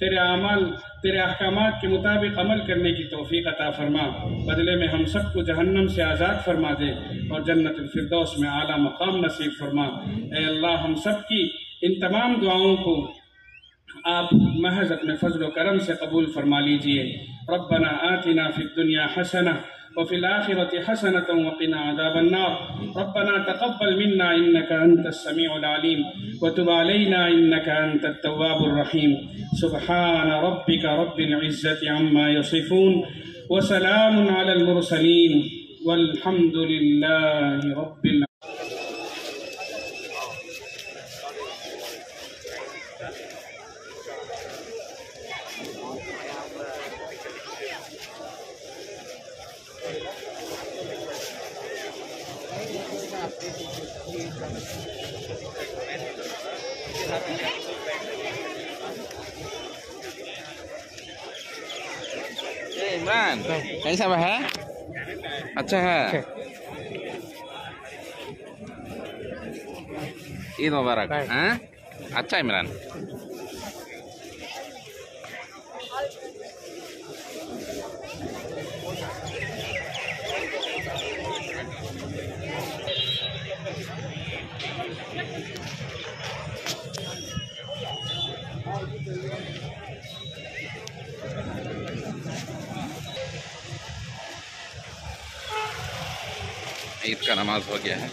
तेरे अमल तेरे अहकामात के मुताबिक अमल करने की तौफीक अता फरमा। बदले में हम सबको जहन्नम से आज़ाद फरमा दे और जन्नतुल फिरदौस में आला मकाम नसीब फरमा। ऐ अल्लाह, हम सब की इन तमाम दुआओं को आप महज अपने फजल व करम से कबूल फरमा लीजिए। रब्बना आतिना फिद दुनिया हसना व फिल आखिरति हसनतन व क़िना अज़ाबन्नार। रब्बना तक़ब्बल मिन्ना इन्नका अंतस समीउल अलीम व तुब अलैना इन्नका अंतत तव्वाबुर रहीम। सुब्हान रब्बिका रब्बिल इज़्ज़ति अम्मा यसिफून व सलामुन अलल मुरसलीन वल्हम्दुलिल्लाहि रब्बिल। इमरान कैसा है? अच्छा है। ईद मुबारक। हाँ अच्छा इमरान। ईद का नमाज हो गया है,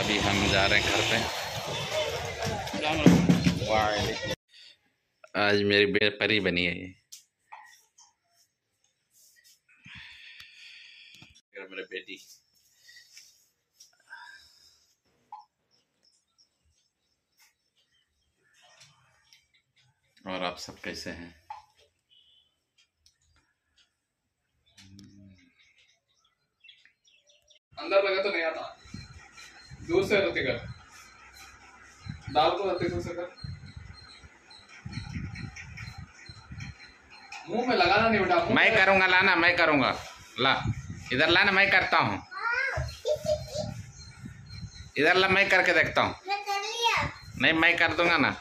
अभी हम जा रहे हैं घर पे। आज मेरी परी बनी है ये मेरी बेटी। और आप सब कैसे हैं? अंदर लगा तो नहीं आता, दूर से रखते कर, दाल को रखते से कर, मुंह में लगाना नहीं बेटा। मैं करूंगा, लाना मैं करूंगा, ला इधर लाना, मैं करता हूँ इधर ला, मैं करके देखता हूँ। नहीं मैं कर दूंगा ना।